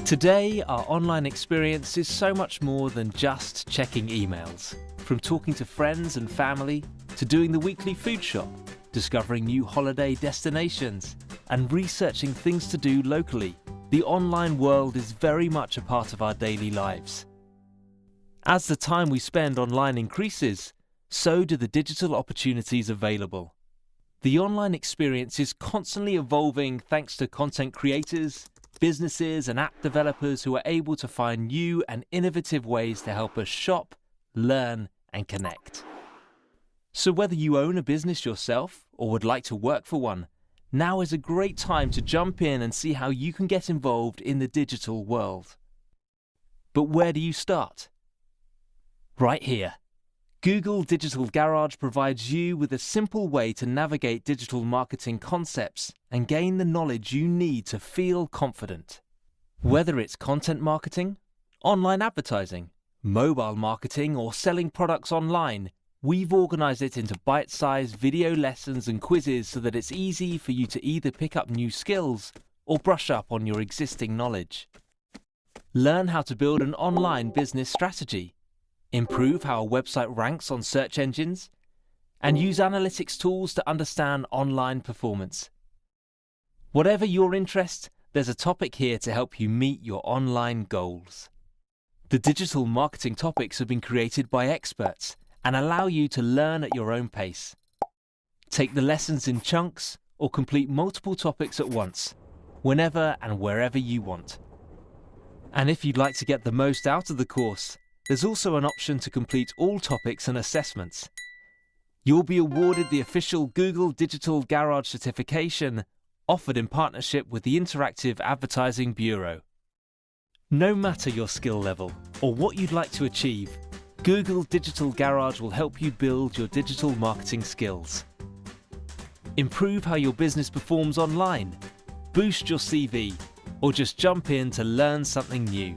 Today, our online experience is so much more than just checking emails. From talking to friends and family, to doing the weekly food shop, discovering new holiday destinations, and researching things to do locally, the online world is very much a part of our daily lives. As the time we spend online increases, so do the digital opportunities available. The online experience is constantly evolving thanks to content creators, businesses and app developers who are able to find new and innovative ways to help us shop, learn and connect. So whether you own a business yourself or would like to work for one, now is a great time to jump in and see how you can get involved in the digital world. But where do you start? Right here. Google Digital Garage provides you with a simple way to navigate digital marketing concepts and gain the knowledge you need to feel confident. Whether it's content marketing, online advertising, mobile marketing, or selling products online, we've organized it into bite-sized video lessons and quizzes so that it's easy for you to either pick up new skills or brush up on your existing knowledge. Learn how to build an online business strategy, improve how a website ranks on search engines, and use analytics tools to understand online performance. Whatever your interest, there's a topic here to help you meet your online goals. The digital marketing topics have been created by experts and allow you to learn at your own pace. Take the lessons in chunks or complete multiple topics at once, whenever and wherever you want. And if you'd like to get the most out of the course, there's also an option to complete all topics and assessments. You'll be awarded the official Google Digital Garage certification, offered in partnership with the Interactive Advertising Bureau. No matter your skill level or what you'd like to achieve, Google Digital Garage will help you build your digital marketing skills. Improve how your business performs online, boost your CV, or just jump in to learn something new.